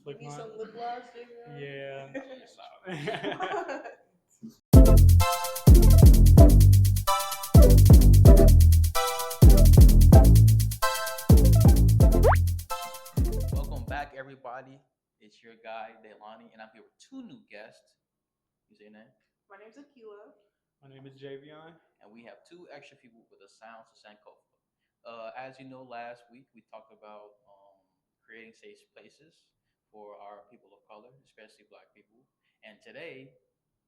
Flick Need my. some lip gloss, Javion? Yeah. Welcome back, everybody. It's your guy, Delani, and I'm here with two new guests. You say your name? My name's Akila. My name is Javion. And we have two extra people with the sounds of Sankofa. As you know, last week we talked about creating safe places for our people of color, especially Black people. And today,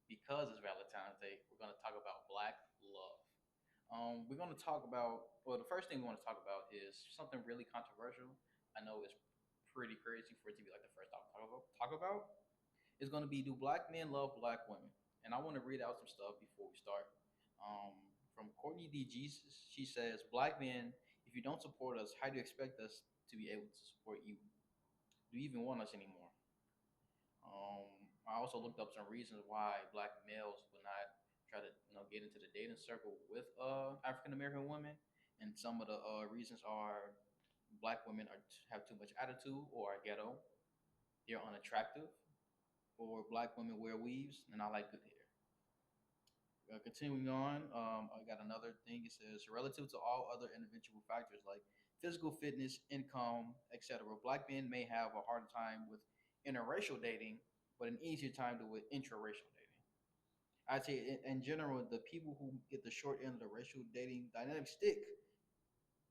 because it's Valentine's Day, we're going to talk about Black love. We're going to talk about, well, the first thing we want to talk about is something really controversial. I know it's pretty crazy for it to be like the first topic to talk about. It's going to be, do Black men love Black women? And I want to read out some stuff before we start. Um, from Courtney D. Jesus, she says, Black men, if you don't support us, how do you expect us to be able to support you? Do you even want us anymore? Um, I also looked up some reasons why Black males would not try to get into the dating circle with African American women, and some of the reasons are Black women have too much attitude or are ghetto, they're unattractive, or Black women wear weaves, and I like good hair. Continuing on, I got another thing. It says, relative to all other individual factors like physical fitness, income, etc., Black men may have a harder time with interracial dating, but an easier time with intraracial dating. I'd say, in general, the people who get the short end of the racial dating dynamic stick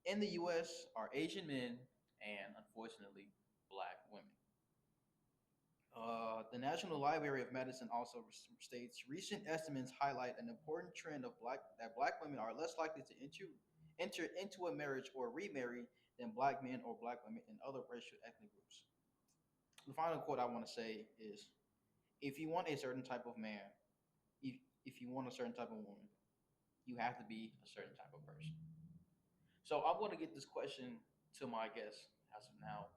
in the U.S. are Asian men and, unfortunately, Black women. The National Library of Medicine also states recent estimates highlight an important trend of Black women are less likely to enter into a marriage or remarry than Black men or Black women in other racial ethnic groups. The final quote I want to say is, if you want a certain type of man, if, if you want a certain type of woman, you have to be a certain type of person. So I want to get this question to my guests as of now.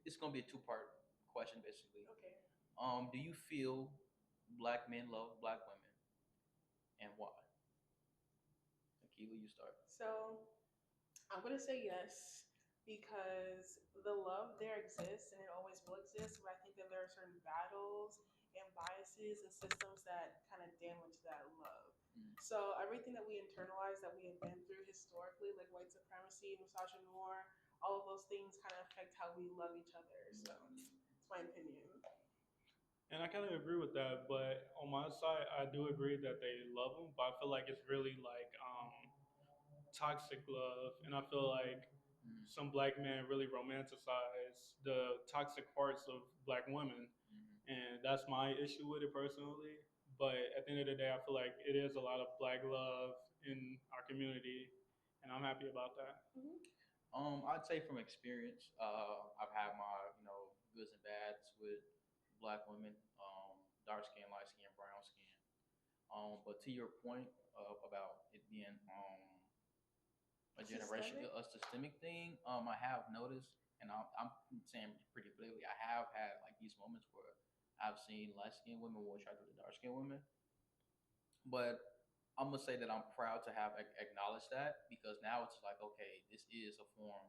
It's gonna be a two-part question basically. Okay. Do you feel Black men love Black women, and why? Akiva, you start. So I'm gonna say yes because the love there exists and it always will exist. But I think that there are certain battles and biases and systems that kind of damage that love. Mm. So everything that we internalize that we have been through historically, like white supremacy, misogyny, all of those things kind of affect how we love each other. So it's my opinion. And I kind of agree with that, but on my side, I do agree that they love them, but I feel like it's really like toxic love, and I feel like Mm. some Black men really romanticize the toxic parts of Black women, Mm. and that's my issue with it personally. But at the end of the day, I feel like it is a lot of Black love in our community, and I'm happy about that. Mm-hmm. I'd say from experience, I've had my goods and bads with Black women, dark skin, light skin, brown skin. But to your point about it being a generation, Systemic. a systemic thing, I have noticed, and I'm saying pretty blatantly, I have had like these moments where I've seen light skinned women more attracted to dark skinned women. But I'm gonna say that I'm proud to have acknowledged that, because now it's like, okay, this is a form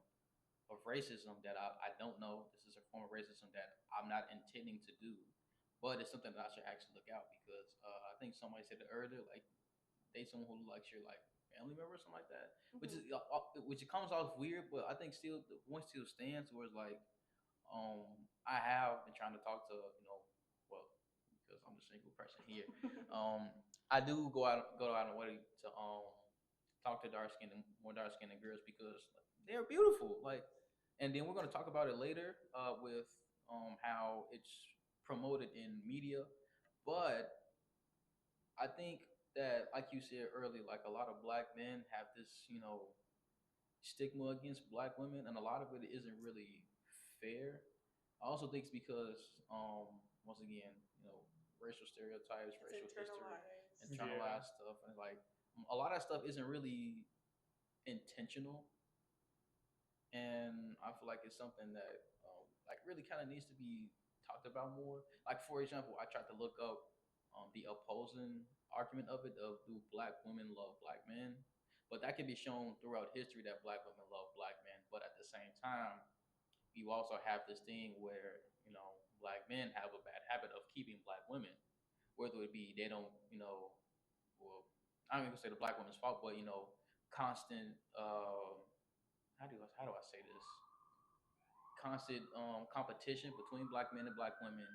of racism that I don't know. This is a form of racism that I'm not intending to do, but it's something that I should actually look out, because I think somebody said it earlier, like date someone who likes your like family member or something like that, Mm-hmm. which it comes off weird, but I think still the point still stands. Where it's like, I have been trying to talk to well, because I'm the single person here. Um, I do go out of the way to talk to more dark skinned girls, because they're beautiful. Like, and then we're gonna talk about it later with how it's promoted in media, but I think that, like you said earlier, like a lot of Black men have this stigma against Black women, and a lot of it isn't really fair. I also think it's because, once again, racial stereotypes, It's racial history, internalized. Yeah. internalized stuff, and like a lot of that stuff isn't really intentional. And I feel like it's something that like really kind of needs to be talked about more. Like, for example, I tried to look up the opposing argument of it, of do Black women love Black men, but that can be shown throughout history that Black women love Black men, but at the same time, you also have this thing where black men have a bad habit of keeping black women, whether it be they don't well, I don't even say the black woman's fault, but constant how do I say this, constant competition between black men and black women,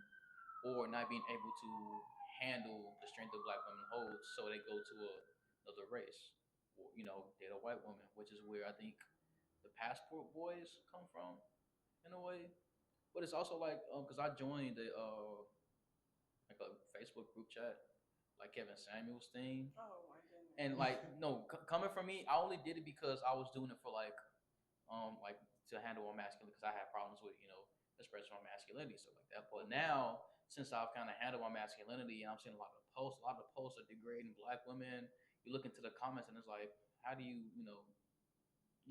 or not being able to handle the strength of black women holds, so they go to another race, or date a white woman, which is where I think the passport boys come from in a way. But it's also like because I joined like a Facebook group chat, like Kevin Samuels thing, Oh my goodness. and like no, coming from me, I only did it because I was doing it for like to handle my masculinity, because I had problems with expressing my masculinity, stuff like that. But now, since I've kind of handled my masculinity, and I'm seeing a lot of the posts are degrading black women. You look into the comments and it's like, how do you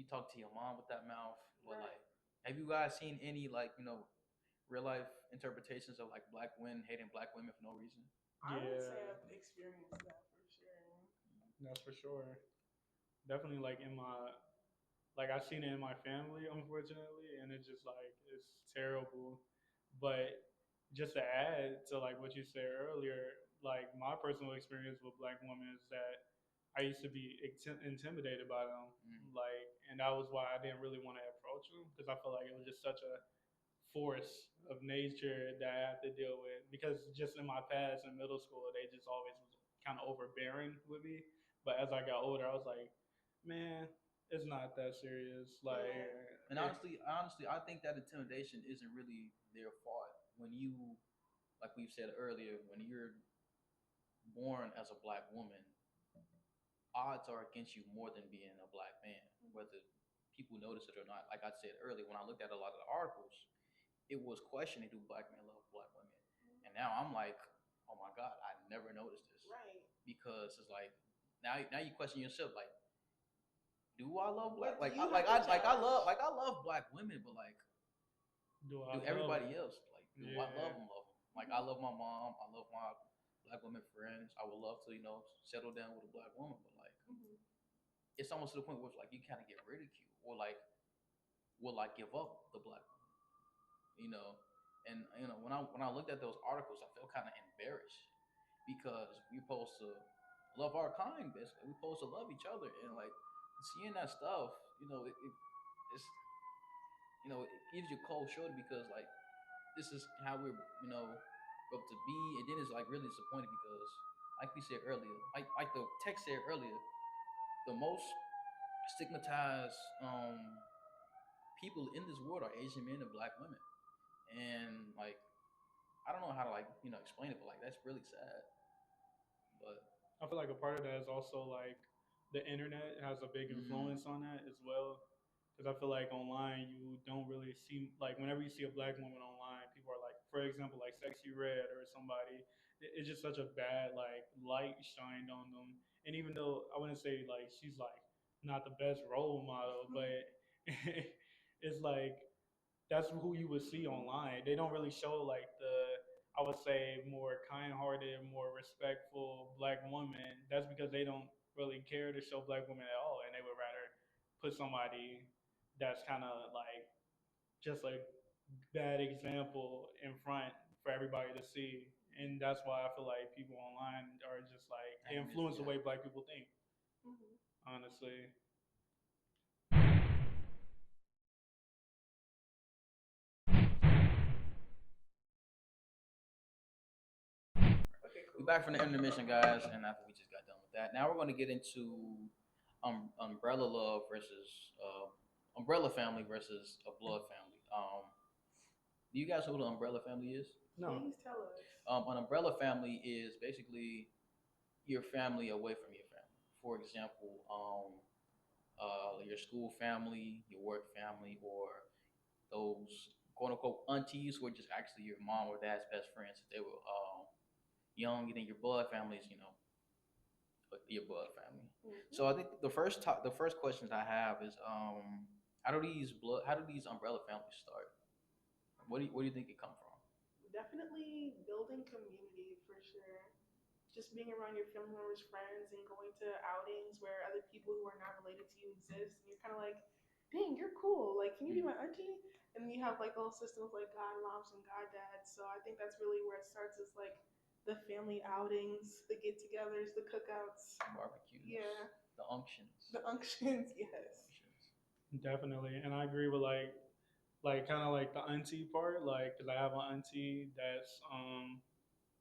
talk to your mom with that mouth? Or Right. like, have you guys seen any real life interpretations of like black men hating black women for no reason? I would say Yeah, I've experienced that for sure. that's for sure. Definitely, like in my like I've seen it in my family, unfortunately, and it's just like it's terrible. But just to add to like what you said earlier, like my personal experience with black women is that I used to be intimidated by them, Mm. like, and that was why I didn't really want to approach them because I felt like it was just such a force of nature that I had to deal with. Because just in my past in middle school, they just always was kind of overbearing with me. But as I got older, I was like, man, it's not that serious. Like, Yeah. And honestly, I think that intimidation isn't really their fault. When you, like we've said earlier, when you're born as a black woman, odds are against you more than being a black man, whether people notice it or not. Like I said earlier, when I looked at a lot of the articles, it was questioning, do black men love black women? And now I'm like, oh my God, I never noticed this, Right. because it's like now you question yourself, like, do I love black What do like you have to judge? I love black women, but like, do I do love everybody them? else, like, do I love Yeah. them, love them? Like, I love my mom, I love my black women friends. I would love to settle down with a black woman, but like, Hmm. it's almost to the point where it's like you kind of get ridiculed, or like, will I give up the black woman? You know, and when I looked at those articles, I felt kind of embarrassed, because we're supposed to love our kind, basically. We're supposed to love each other, and like seeing that stuff, it's it gives you cold shoulder, because like this is how we're up to be, and then it's like really disappointed, because like we said earlier, like the text said earlier, the most stigmatized people in this world are Asian men and black women, and like I don't know how to explain it, but like that's really sad. But I feel like a part of that is also like the internet has a big mm, influence on that as well. Because I feel like online you don't really see like whenever you see a black woman online, people are like, for example, like Sexy Red or somebody. It's just such a bad like light shined on them. And even though I wouldn't say like she's like not the best role model, but it's like that's who you would see online. They don't really show like the I would say more kind-hearted, more respectful black woman. That's because they don't really care to show black women at all, and they would rather put somebody that's kind of like just a bad example in front for everybody to see. And that's why I feel like people online are just like influence the yeah. way black people think. Hmm. Honestly, Okay, We're cool. back from the intermission, guys, and after we just got done with that, now we're going to get into umbrella love versus umbrella family versus a blood family. Do you guys know what an umbrella family is? no. Please tell us. An umbrella family is basically your family away from your family. For example, your school family, your work family, or those quote unquote aunties who are just actually your mom or dad's best friends. If they were young, and then your blood family is, your blood family. Hmm. So I think the first questions I have is how do these umbrella families start? Where do you think it come from? Definitely building community for sure. Just being around your family members, friends, and going to outings where other people who are not related to you exist, and you're kind of like, dang, you're cool. Like, can you be Mm. my auntie? And then you you have like those systems like god moms and god dads. So I think that's really where it starts, is like the family outings, the get-togethers, the cookouts. Barbecues, Yeah, the unctions, the unctions. Yes. unctions. Definitely, and I agree with like kind of like the auntie part, like because I have an auntie that's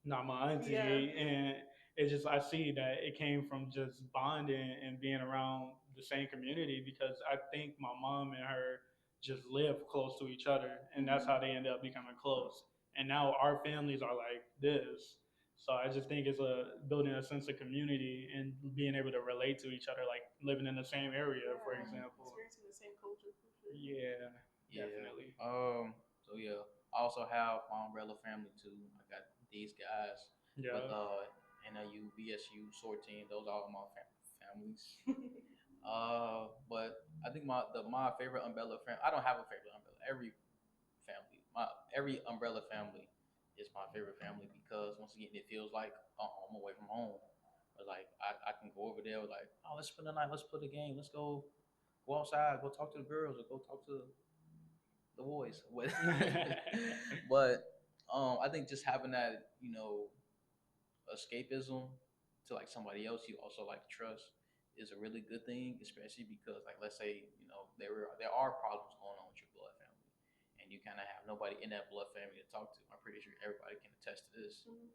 not my Yeah. auntie, and it just I see that it came from just bonding and being around the same community because I think my mom and her just live close to each other, and that's Hmm. how they end up becoming close. And now our families are like this. So I just think it's a building a sense of community and being able to relate to each other, like living in the same area, for Yeah. example. Experiencing the same culture for sure. Yeah, Yeah. definitely. So yeah, I also have my umbrella family too. I got these guys with Yeah. NLU, BSU, SOAR team. Those are all my families. But I think my favorite umbrella family. I don't have a favorite umbrella. Every umbrella family is my favorite family because once again it feels like a home away from home. Or like I can go over there like, oh, let's spend the night, let's play the game, let's go outside, go talk to the girls, or go talk to the boys. But I think just having that, escapism to like somebody else you also like trust is a really good thing, especially because like let's say there are problems going on with your blood family, and you kind of have nobody in that blood family to talk to. I'm pretty sure everybody can attest to this. Mhm.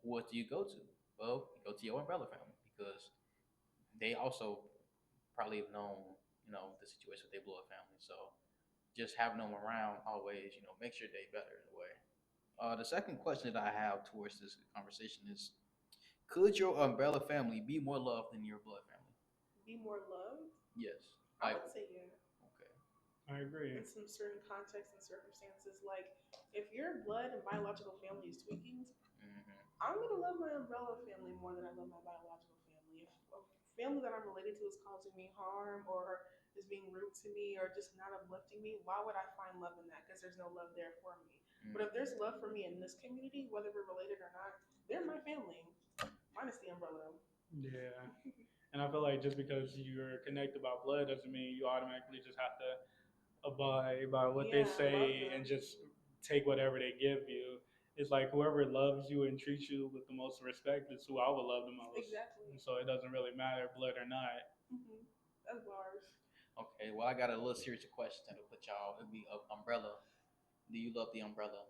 What do you go to? Well, you go to your umbrella family because they also probably have known the situation with their blood family. So just having them around always, makes your day better in a way. The second question that I have towards this conversation is: could your umbrella family be more loved than your blood family? Be more loved. Yes. I Like, would say yeah. okay. I agree. In some certain contexts and circumstances, like if your blood and biological family is tweaking, Hmm. I'm gonna love my umbrella family more than I love my biological family. If a family that I'm related to is causing me harm or is being rude to me or just not uplifting me, why would I find love in that? Because there's no love there for me. But if there's love for me in this community, whether we're related or not, they're my family, minus the umbrella. Yeah. And I feel like just because you're connected by blood doesn't mean you automatically just have to abide by what they Yeah, love say and them. just take whatever they give you. It's like whoever loves you and treats you with the most respect is who I would love the most. Exactly. And so it doesn't really matter, blood or not. Hmm. That's bars. Okay. Well, I got a little serious question to put y'all. It'd be umbrella. Do you love the umbrella?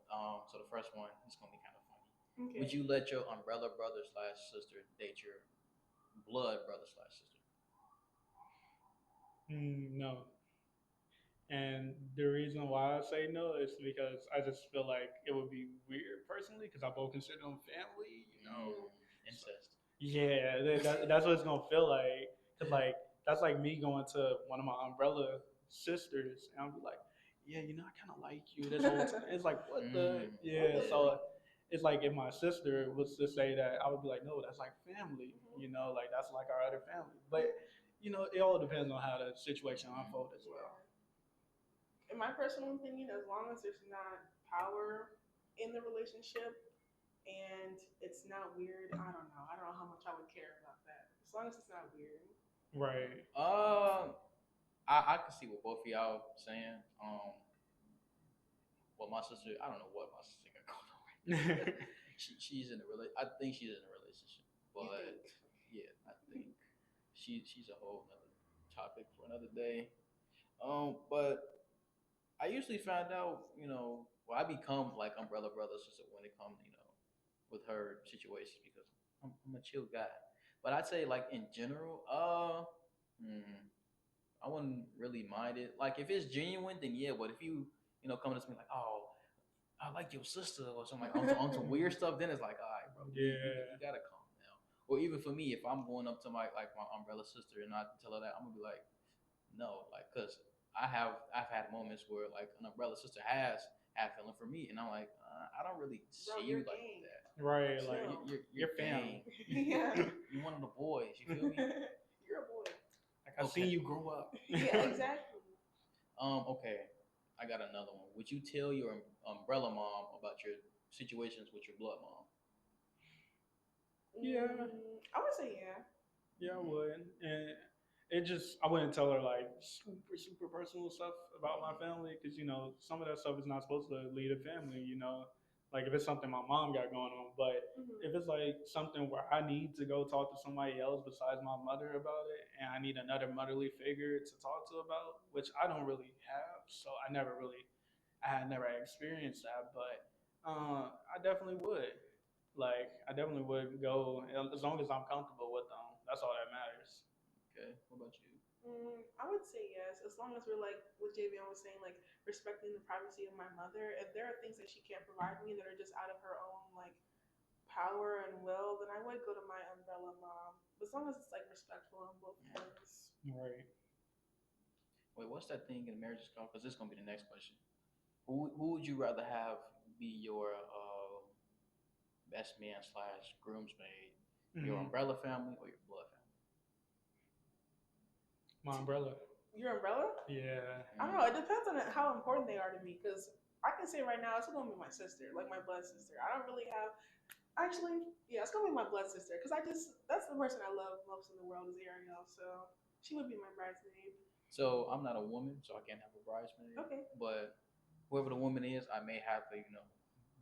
So the first one is gonna be kind of funny. Would Okay. you let your umbrella brother slash sister date your blood brother slash sister? No. And the reason why I say no is because I just feel like it would be weird personally because I both consider them family, you know. So, Incest. yeah, that's what it's gonna feel like. Cause like that's like me going to one of my umbrella sisters and I'll be like, yeah, I kind of like you this whole time. It's like what the Mm. What yeah. the So hell? it's like if my sister was to say that, I would be like, no, that's like family, Hmm. like that's like our other family. But it all depends on how the situation unfolds as well. Yeah. In my personal opinion, as long as there's not power in the relationship and it's not weird, I don't know. I don't know how much I would care about that. As long as it's not weird. Right. Uh, I can see what both of y'all saying. Well, my sister, I don't know what my sister got going on right now. She's in a I think she's in a relationship, You but think? yeah, I think she's a whole another topic for another day. But I usually find out, well, I become like umbrella brother sister when it comes, with her situations because I'm a chill guy. But I'd say like in general, hmm, I wouldn't really mind it. Like if it's genuine, then yeah. But if coming to me like, oh, I like your sister or something like on some weird stuff, then it's like, all right, bro, you Yeah. gotta calm down. Or even for me, if I'm going up to my umbrella sister and I tell her that, I'm gonna be like, no, like, cause I've had moments where like an umbrella sister has had feeling for me, and I'm like, I don't really Bro, see you you're like gang. that. Right. Like Chill. You're your gang. family. Yeah. You one of the boys. You feel me? You're a boy. Like I seen Okay. you grow up. Yeah, exactly. Okay. I got another one. Would you tell your umbrella mom about your situations with your blood mom? Yeah. I would say yeah. Yeah, I Mm-hmm. would. And I wouldn't tell her like super personal stuff about my family because some of that stuff is not supposed to lead a family. Like if it's something my mom got going on, but if it's like something where I need to go talk to somebody else besides my mother about it, and I need another motherly figure to talk to about, which I don't really have, so I had never experienced that, but I definitely would. Like I definitely would go as long as I'm comfortable with them. That's all that matters. Okay, what about you? I would say yes, as long as we're like what JVN was saying, like respecting the privacy of my mother. If there are things that she can't provide me that are just out of her own like power and will, then I would go to my umbrella mom. But as long as it's like respectful on both ends. Right. Wait, what's that thing in marriage is called? Because this is gonna be the next question. Who would you rather have be your best man slash groomsmaid? Your Hmm. umbrella family or your blood My umbrella. Your umbrella? Yeah. I don't know. It depends on how important they are to me. Because I can say right now, it's gonna be my sister, like my blood sister. I don't really have. Actually, yeah, it's gonna be my blood sister. Because that's the person I love most in the world is Ariel. So she would be my bridesmaid. So I'm not a woman, so I can't have a bridesmaid. Okay. But whoever the woman is, I may have to,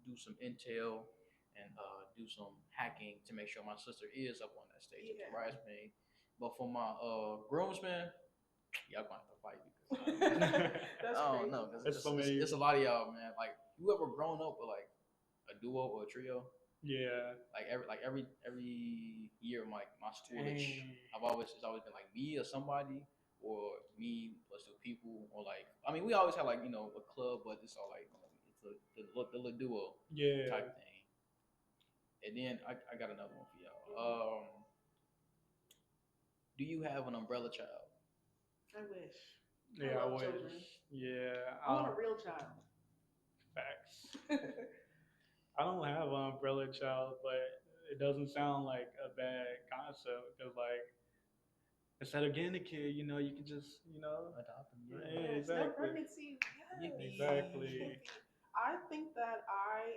do some intel and do some hacking to make sure my sister is up on that stage as a Yeah. bridesmaid. But for my groomsmen, y'all gonna have to fight because That's I don't crazy. know because There's so many. it's a lot of y'all, man. Like you ever grown up with like a duo or a trio? Yeah. Every year, my schoolish, Dang. it's always been like me or somebody or me plus two people or like I mean we always have like a club, but it's all like it's the little duo Yeah. type thing. And then I got another one for y'all. Do you have an umbrella child? I wish. Yeah, I I love wish. children. Yeah. I want a real child. Facts. I don't have an umbrella child, but it doesn't sound like a bad concept because, like, instead of getting a kid, you can just, Adopt them, yeah, Yes, no exactly, pregnancy. Yes. exactly. I think that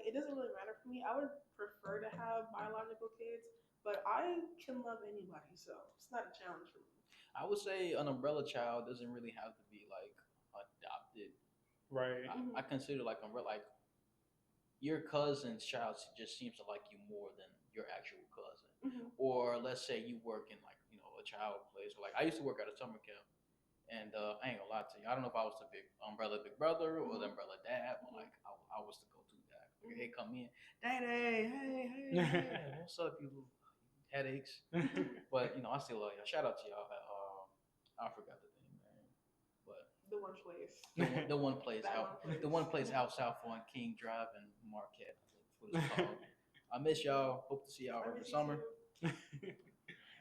it doesn't really matter for me. I would prefer to have biological kids, but I can love anybody, so it's not a challenge for me. I would say an umbrella child doesn't really have to be like adopted. Right. I consider like umbrella like your cousin's child just seems to like you more than your actual cousin. Mm-hmm. Or let's say you work in like a child place. Or like I used to work at a summer camp, and I ain't gonna lie to you. I don't know if I was the big brother or the umbrella dad, but like I was the go-to dad. Like, hey, come in, daddy, hey, what's up, you headaches? But I still love y'all. Shout out to y'all. I forgot the name, man. But The one place. the one place That out one place. the one place out south on King Drive and Marquette. That's what it's called. I miss y'all. Hope to see y'all I over miss you summer. too.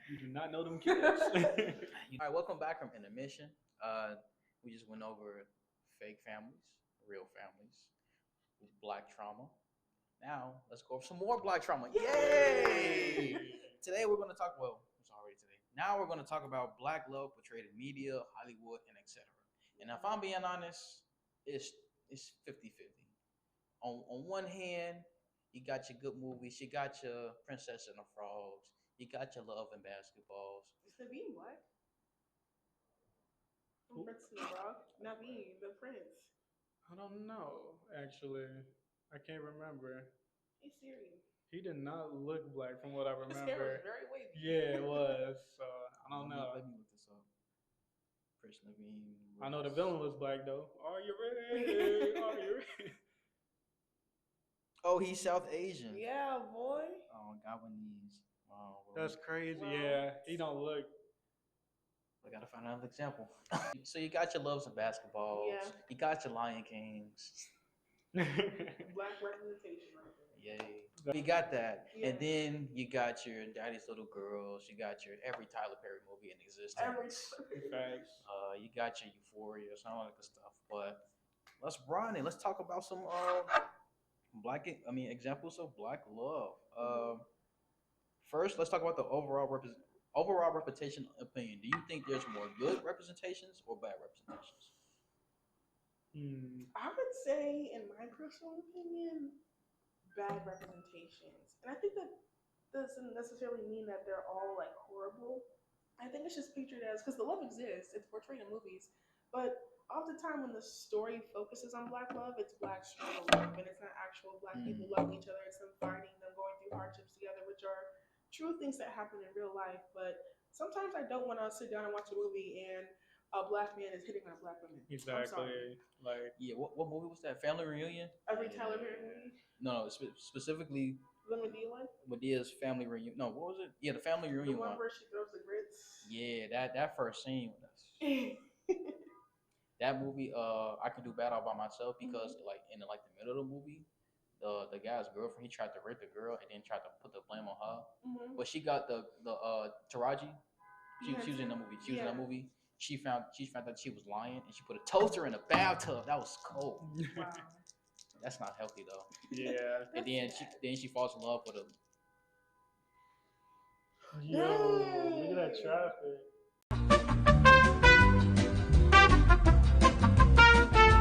You do not know them kids. All right, welcome back from intermission. We just went over fake families, real families, black trauma. Now let's go over some more black trauma. Yay! Today we're going to talk. Well, it's already today. Now we're going to talk about black love portrayed in media, Hollywood, and etc. And if I'm being honest, it's 50-50. On one hand, you got your good movies, you got your Princess and the Frogs, you got your love and basketballs. Is the bean black? From Prince and the Frog? Not bean, the prince. I don't know, actually. I can't remember. Hey Siri. He did not look black from what I His hair was remember. very wavy. Yeah, it was. So I don't know. Let me look this up. Chris Levine. I know the villain was black though. Are you ready? Are you ready? Oh, he's South Asian. Yeah, boy. Oh, Gabonese. Oh, well, That's crazy. Well, Yeah, he don't look. we gotta find another example. So you got your loves of basketballs. Yeah. You got your Lion Kings. Black representation right there. Yay. You got that. Yeah. And then you got your Daddy's Little Girls. You got your every Tyler Perry movie in existence. Facts. You got your Euphoria, some all that good stuff. But let's run it. Let's talk about some examples of black love. First, let's talk about the overall representation opinion. Do you think there's more good representations or bad representations? I would say, in my personal opinion, bad representations. And I think that doesn't necessarily mean that they're all like horrible. I think it's just pictured as because the love exists, it's portrayed in movies, but oftentimes when the story focuses on black love, it's black struggle love, and it's not actual black people Mm. loving each other. It's them fighting, them going through hardships together, which are true things that happen in real life. But sometimes I don't want to sit down and watch a movie and a black man is hitting on a black woman. I'm sorry. Exactly. Like Yeah, what movie was that? Family Reunion? Every Yeah. Tyler Perry movie, No, specifically the Medea one, Medea's Family Reunion. No, what was it? Yeah, the Family the Reunion one one. where she throws the grits. Yeah, that first scene. That movie, I could do bad all by myself because like in like the middle of the movie, the guy's girlfriend he tried to rape the girl and then tried to put the blame on her, but she got the Taraji. She was in the movie. She was in Yeah. that movie. She found out she was lying and she put a toaster in a bathtub. That was cold. Wow. That's not healthy though. yeah. And then she falls in love with a. Yo, look at that traffic.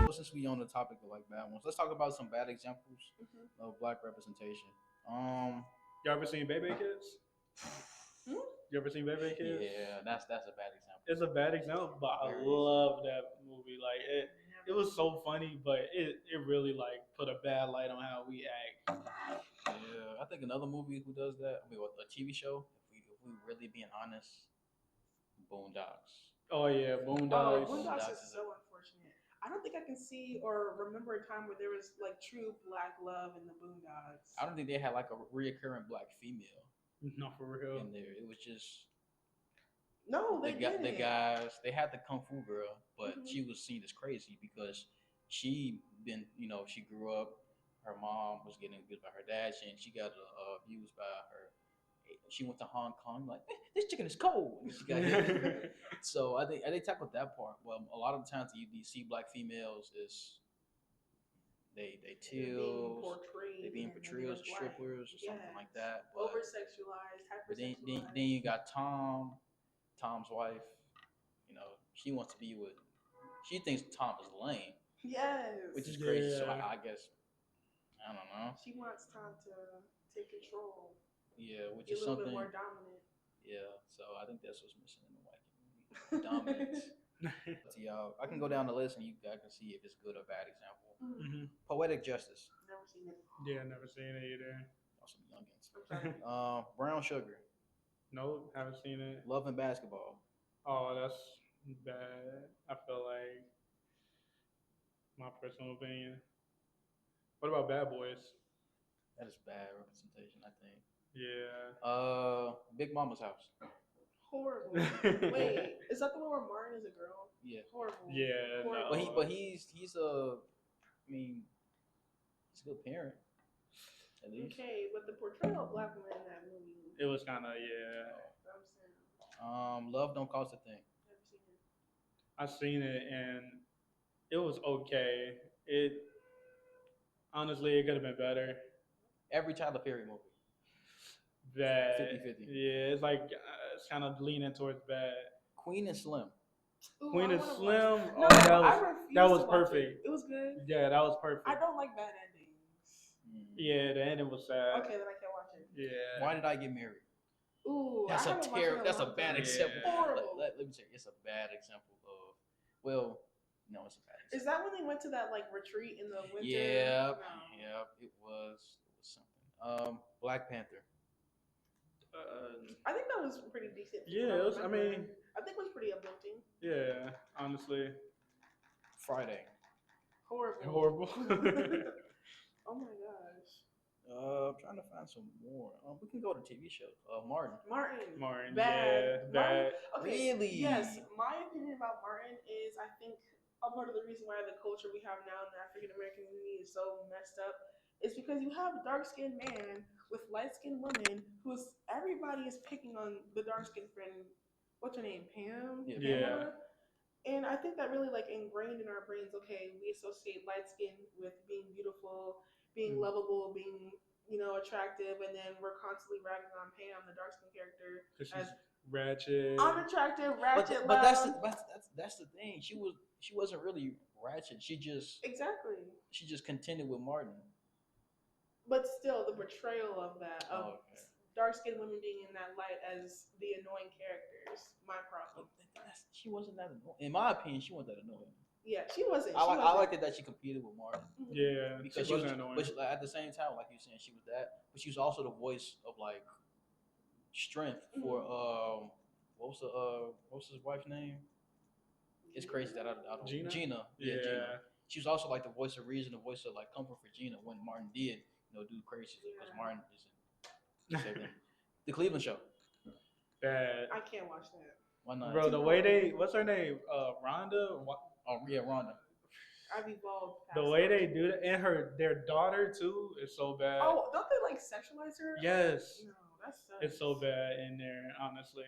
Well, since we on the topic of like bad ones, let's talk about some bad examples of black representation. You ever seen Baby Kids? You ever seen Baby Kids? Yeah, that's a bad example. It's a bad example, but I Very love that movie. Like it was so funny, but it really like put a bad light on how we act. Yeah, I think another movie who does that. I mean, a TV show. If we really being honest, Boondocks. Oh yeah, Oh, Boondocks. Boondocks Boondocks is is so unfortunate. I don't think I can see or remember a time where there was like true black love in the Boondocks. I don't think they had like a reoccurring black female No, for real. in there. It was just No, they didn't. the guys. They had the kung fu girl, but she was seen as crazy because she grew up. Her mom was getting abused by her dad, and she got abused by her. She went to Hong Kong like this chicken is cold. And she got hit. So I think they tackled that part. Well, a lot of the times you see black females is they tills, they being portrayed as strippers or something like that. But over sexualized, But then, hypersexualized. then you got Tom's wife. You know, she wants to be with. She thinks Tom is lame, Yes. which is crazy. So Yeah. I guess I don't know. She wants Tom to take control, Yeah, which be a is little something. bit more dominant. Yeah, so I think that's what's missing in the white community: dominance. So y'all, I can go down the list and you guys can see if it's good or bad example. Mhm. Poetic justice. Never seen it. Yeah, never seen it either. Oh, some youngins. I'm sorry. Brown sugar. Nope, haven't seen it. Love and basketball. Oh, that's bad. I feel like my personal opinion. What about Bad Boys? That is bad representation, I think. Yeah. Big Mama's house. Horrible. Wait, is that the one where Martin is a girl? Yeah. Horrible. Yeah, Horrible. But no. he's a, I mean, he's a good parent. At least. Okay, but the portrayal of black women in that movie. It was kind of yeah. I'm saying, Love don't cost a thing. never seen it. I seen it and it was okay. It honestly it could have been better. Every Tyler Perry movie. Bad. 50-50. Yeah, it's like it's kind of leaning towards bad. Queen and Slim. Ooh, Queen I and wanna Slim. watch- Oh, No, that I was refuse that to was watch perfect. It was good. Yeah, that was perfect. I don't like bad endings. Yeah, the ending was sad. Okay, then I can't watch it. Yeah. Why Did I Get Married? Ooh, That's I a haven't watched it in That's a long bad time. example. Yeah. Horrible. Let me tell you, it's a bad example of. Well, no, it's a bad example. Is that when they went to that like retreat in the winter? Yep, No. yep. It was something. Black Panther. I think that was pretty decent. Yeah, it was- I mean- I think it was pretty uplifting. Yeah, honestly, Friday. Horrible. horrible. Oh my gosh. I'm trying to find some more. We can go to TV shows. Martin. Martin. Martin, Bad. yeah, bad. Okay. Really? Yes, my opinion about Martin is I think a part of the reason why the culture we have now in the African American community is so messed up is because you have a dark skinned man with light skinned women who's everybody is picking on the dark skinned friend. What's her name? Pam? Yeah. Yeah. And I think that really like ingrained in our brains, okay, we associate light skin with being beautiful, being lovable, being, attractive, and then we're constantly ragging on Pam, the dark skin character, Cause as she's ratchet. unattractive, ratchet, But loud. that's the thing. She wasn't really ratchet. She just Exactly. contended with Martin. But still, the portrayal of that, of Oh, okay. dark skinned women being in that light as the annoying characters. My problem. She wasn't that annoying. In my opinion, she wasn't that annoying. Yeah, she wasn't. I liked it that she competed with Martin. Yeah, Because she she was, wasn't annoying. but at the same time, like you saying, she was that, but she was also the voice of like strength for what's his wife's name? It's crazy that I don't Gina? Gina. Yeah. Gina. She was also like the voice of reason, the voice of like comfort for Gina when Martin did do crazy because Martin isn't the Cleveland show. Bad. I can't watch that. Why not? Bro, the way they what's her name? Rhonda. Oh yeah, Rhonda. I've evolved. The way they do that, and their daughter too is so bad. Oh, don't they like sexualize her? Yes. No, that sucks. It's so bad in there, honestly.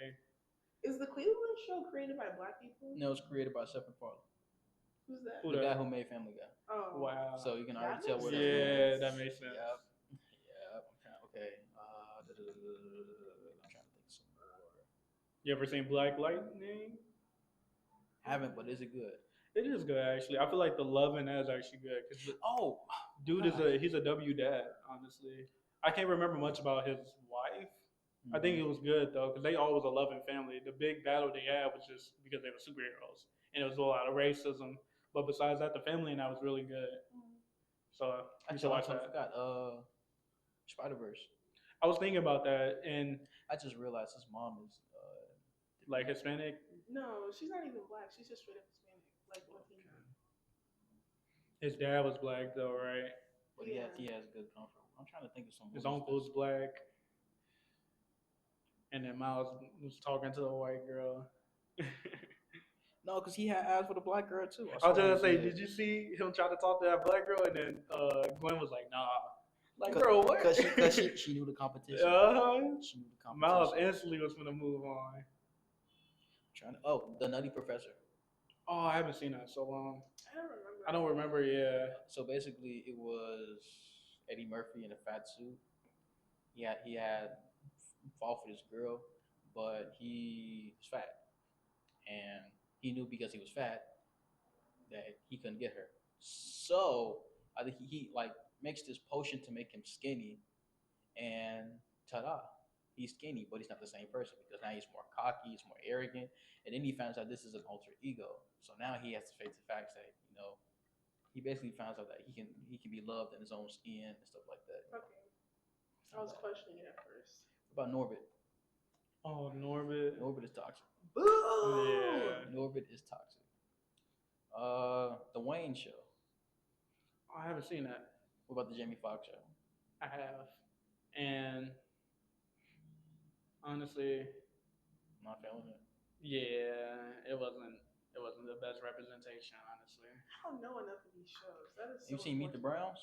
Is the Cleveland show created by black people? No, it's created by Seth MacFarlane. Who's that? The guy who made Family Guy. Oh, Wow. So you can That already tell where makes that's sense. going. Yeah, that makes sense. Yep. Okay. I'm trying to think of some more. You ever seen Black Lightning? Haven't, but is it good? It is good actually. I feel like the love in that is actually good because Oh, dude he's a W dad. Honestly, I can't remember much about his wife. I think it was good though because they always a loving family. The big battle they had was just because they were superheroes and it was a lot of racism. But besides that, the family and that was really good. So you should watch I that. forgot. Spider-Verse. I was thinking about that and I just realized his mom is like Hispanic. No, she's not even black. She's just straight up Hispanic, like Latina. His dad was black though, right? but Yeah. he has good comfort. I'm trying to think of some. His movies uncle's black. And then Miles was talking to a white girl. No, because he had eyes for the black girl too. I was gonna say, did you see him try to talk to that black girl? And then Gwen was like, "Nah." Like, bro, what? Because she knew the competition. She knew the competition. Miles instantly was gonna move on. The Nutty Professor. Oh, I haven't seen that in so long. I don't remember. I don't remember. Yeah. So basically, it was Eddie Murphy in a fat suit. He had fall for this girl, but he was fat, and he knew because he was fat that he couldn't get her. So I think he like makes this potion to make him skinny, and ta-da, he's skinny, but he's not the same person because now he's more cocky, he's more arrogant, and then he finds out this is an alter ego. So now he has to face the facts that he basically finds out that he can be loved in his own skin and stuff like that. Okay. I was questioning it at first. What about Norbit? Oh, Norbit. Norbit is toxic. Boo! Yeah. Norbit is toxic. The Wayne Show. Oh, I haven't seen that. What about the Jamie Foxx show? I have, and honestly, Not feeling it. yeah, it wasn't the best representation. Honestly, I don't know enough of these shows. That is. You seen Meet the Browns?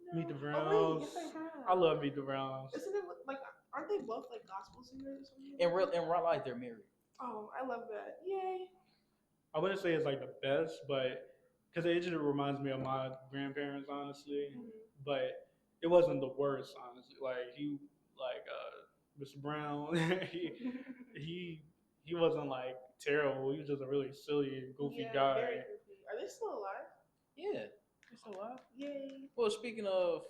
No. Meet the Oh, wait, Browns. yes, I have. I love Meet the Browns. Isn't it like? Aren't they both like gospel singers or something? In real life, they're married. Oh, I love that! Yay! I wouldn't say it's like the best, but because it just reminds me of my grandparents, honestly. But it wasn't the worst, honestly. Like Mr. Brown, he wasn't like terrible. He was just a really silly, goofy guy. Very goofy. Are they still alive? Yeah, they're still alive. Yay! Well, speaking of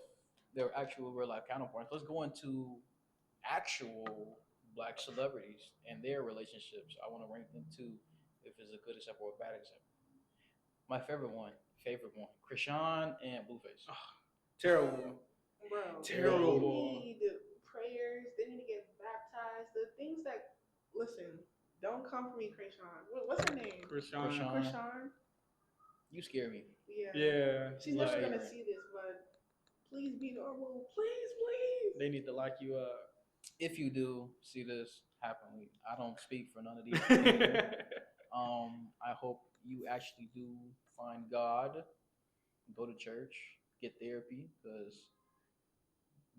their actual real life counterparts, let's go into actual black celebrities and their relationships. I want to rank them too, if it's a good example or a bad example. My favorite one, Krishan and Blueface. Terrible. Bro, Terrible. They need prayers. They need to get baptized. The things that, listen, don't come for me, Krishan. What's her name? Krishan. Krishan. You scare me. Yeah. Yeah. She's never like, gonna see this, but please be normal. Please. They need to lock you up. If you do see this happen, I don't speak for none of these people. I hope you actually do find God, go to church, get therapy, because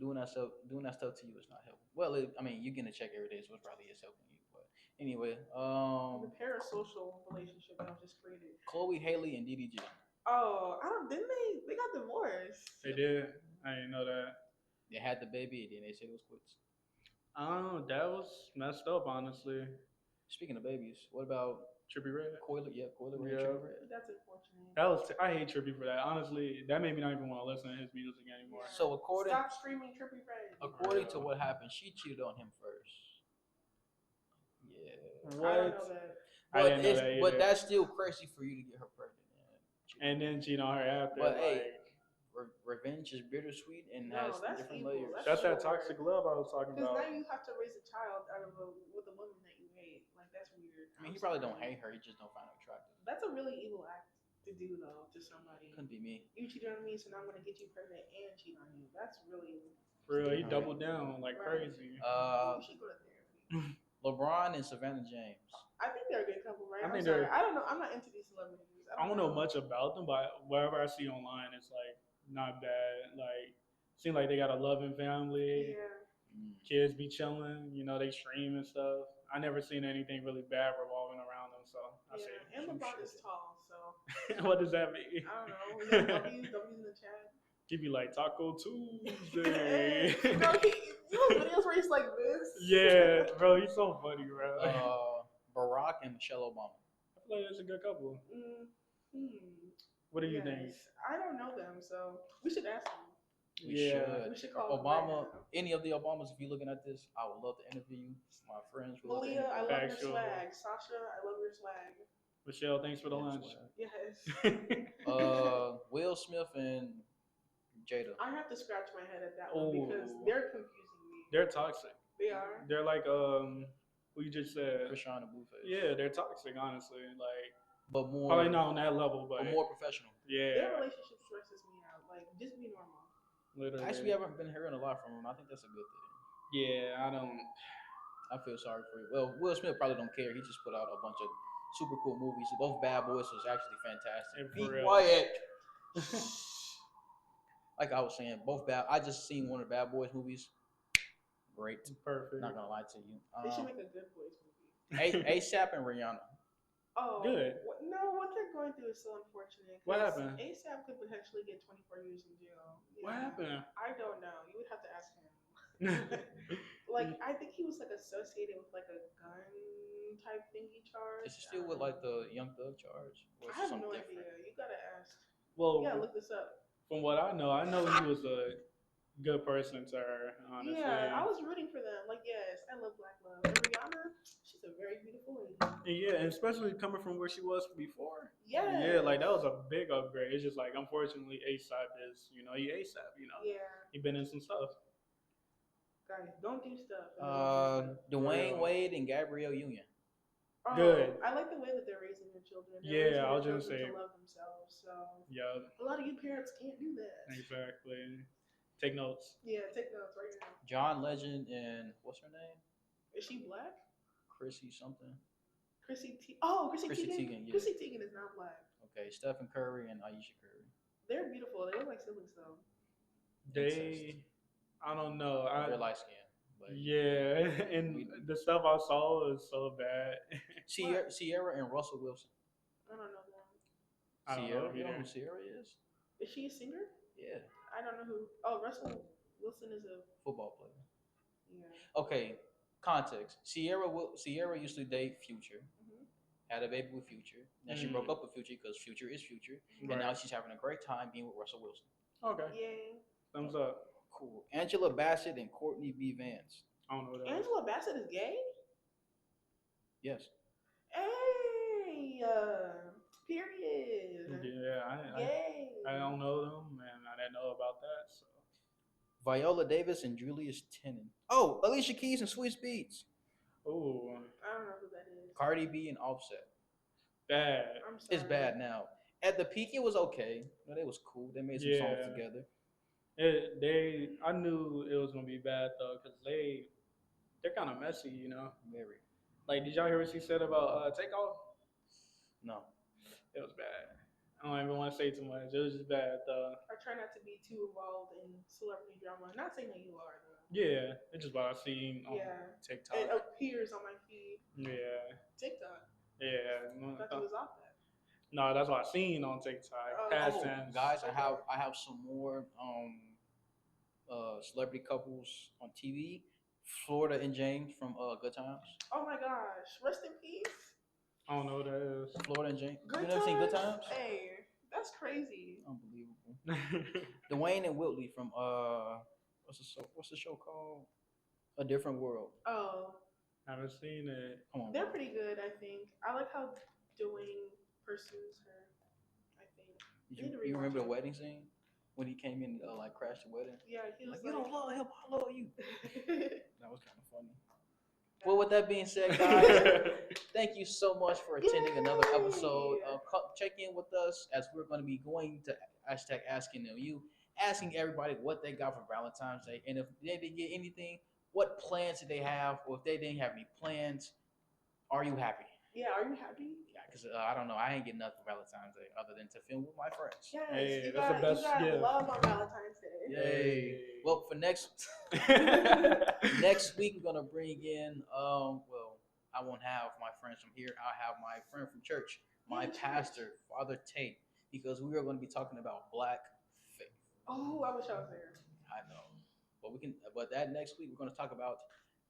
doing that stuff to you is not helping. Well, you're getting a check every day, so it probably is helping you. But anyway, The parasocial relationship that was just created. Chloe Haley and DDG. Oh, didn't they got divorced? They did. I didn't know that. They had the baby, and then they said it was quits. That was messed up, honestly. Speaking of babies, what about Trippy Red. Coiler Ray, Yeah. Trippie Red. That's unfortunate. That was I hate Trippy for that. Honestly, that made me not even want to listen to his music anymore. Yeah. So Stop streaming Trippy Red. according to Yeah. what happened, she cheated on him first. Yeah. I don't What? know that. I didn't know that But either. that's still crazy for you to get her pregnant And then cheat on her after. But hey, like, revenge is bittersweet and No, has that's different evil. layers. that's that evil toxic work. love I was talking Because about. now you have to raise a child out of with a woman that you hate. Like that's weird. I mean, I'm he probably don't sorry. hate her. He just don't find her attractive. That's a really evil act to do though to somebody. Couldn't be me. You cheated on me, so now I'm gonna get you pregnant and cheat on you. That's really For real, he stupid. doubled down like Right. crazy. You should go to therapy. LeBron and Savannah James. I think they're a good couple, right? I I'm think sorry. they're- I don't know. I'm not into these celebrities. I don't know much about them, but whatever I see online, it's like not bad. Like, seem like they got a loving family. Yeah. Kids be chilling. You know, they stream and stuff. I never seen anything really bad revolving around them. So I say, Yeah. And LeBron is tall, so what does that mean? I don't know. We got W's in the chat. He be like Taco Hey, Tuesday. bro, you know videos where he's like this? Yeah, bro, he's so funny, bro. Barack and Michelle Obama. I feel like that's a good couple. What do you think? I don't know them, so we should ask them. We should call them Obama. right now. Any of the Obamas, if you're looking at this, I would love to interview you. My friends would love to Malia, I interview love your Factual. swag. Sasha, I love your swag. Michelle, thanks for the you. lunch. Yes. Will Smith and Jada. I have to scratch my head at that one because Ooh. they're confusing me. They're toxic. They are. They're like who you just said. Krishan and Blueface. Yeah, they're toxic, honestly. Like But more probably not on that level, but more professional. Their yeah, relationship stresses me out. Like, just be normal. literally. Actually, we haven't been hearing a lot from him. I think that's a good thing. Yeah, I don't. I feel sorry for you. Well, Will Smith probably don't care. He just put out a bunch of super cool movies. Both Bad Boys was actually fantastic. And Be for real. quiet. Like I was saying, both bad. I just seen one of the Bad Boys movies. Great. Perfect. Not gonna lie to you. They should make a good boys movie. ASAP and Rihanna. Oh, Good. No, what they're going through is so unfortunate. What 'cause happened? ASAP could potentially get 24 years in jail. What happened? I don't know. You would have to ask him. Like, I think he was like associated with like a gun type thingy charge. Is it still with like the Young Thug charge? Or is I it have something no different? idea. You gotta ask. Well, You gotta look this up. from what I know he was a good person to her. Honestly. Yeah, I was rooting for them. Like, yes, I love Black Love. And Rihanna, she's a very beautiful lady. And yeah, and especially coming from where she was before. Yeah. Yeah, like that was a big upgrade. It's just like unfortunately ASAP is, he ASAP, Yeah. He been in some stuff. Guys, don't do stuff. Dwayne Wade and Gabrielle Union. Oh, Good. I like the way that they're raising their children. Yeah, I was gonna say. to love themselves. So Yeah, a lot of you parents can't do that. exactly. Take notes. Yeah, take notes right now. John Legend and what's her name? Is she black? Chrissy something. Chrissy Teigen. Chrissy Teigen, yeah. Chrissy Teigen is not black. Okay, Stephen Curry and Aisha Curry. They're beautiful. They look like siblings though. They, I don't know. They're light skinned. Yeah, and the stuff I saw was so bad. Sierra and Russell Wilson. I don't know them. I don't Sierra, know you know either. who Sierra is? Is she a singer? Yeah, I don't know who. Oh, Russell Wilson is a football player. yeah. Okay, context. Sierra used to date Future. Mhm. Had a baby with Future. Now she broke up with Future because Future is Future, Right. and now she's having a great time being with Russell Wilson. Okay, Yay. thumbs up. Cool. Angela Bassett and Courtney B. Vance. I don't know what that is. Angela Bassett is gay. Yes. Hey, period. Yeah, Yay. I don't know them, and I didn't know about that. So Viola Davis and Julius Tenen. Oh, Alicia Keys and Swiss Beats. oh, I don't know who that is. Cardi B and Offset. bad. I'm sorry. It's bad now. At the peak, it was okay. But it was cool. They made some songs together. I knew it was gonna be bad though, cause they're kind of messy, Very. Like, did y'all hear what she said about Takeoff? No. It was bad. I don't even want to say too much. It was just bad though. I try not to be too involved in celebrity drama. Not saying that you are though. Yeah, it's just what I seen on Yeah. TikTok. It appears on my feed. Yeah, TikTok. yeah. I thought it was off that. No, that's what I seen on TikTok. Oh, Past Oh, tense. guys, I have some more celebrity couples on TV. Florida and James from Good Times. Oh my gosh. Rest in peace. I don't know what that Florida and James. You Good never seen Good times. Times? Hey, that's crazy. Unbelievable. is. Dwayne and Whitley from what's the show called? A Different World. Oh, Haven't seen it. Come on, they're bro. pretty good. I think I like how Dwayne pursues her. I think Did I need to you rewatch remember the it. wedding scene when he came in like crashed the wedding? Yeah, he was Like you don't love him, I love you. That was kind of funny. Well, with that being said, guys, thank you so much for attending another episode. Yay! Check in with us as we're going to be going to hashtag asking you, asking everybody what they got for Valentine's Day, and if they didn't get anything, what plans did they have, or if they didn't have any plans, are you happy? Yeah, are you happy? Yeah, because I don't know, I ain't getting nothing for Valentine's Day other than to film with my friends. Yes, Hey, you that's the got best gift. love on Valentine's Day. Yay! Hey. Well, for next next week, we're gonna bring in well, I won't have my friends from here. I'll have my friend from church, my Yeah, church. pastor, Father Tate, because we are going to be talking about Black faith. Oh, I wish I was there. I know, but we can. But that next week, we're going to talk about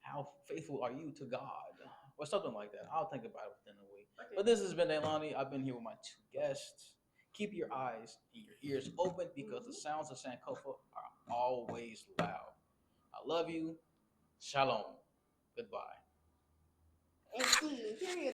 how faithful are you to God, or something like that. I'll think about it within the week. Okay. But this has been Elani. I've been here with my two guests. Keep your eyes and your ears open because the sounds of Sankofa are always loud. I love you. Shalom. Goodbye. And see, period.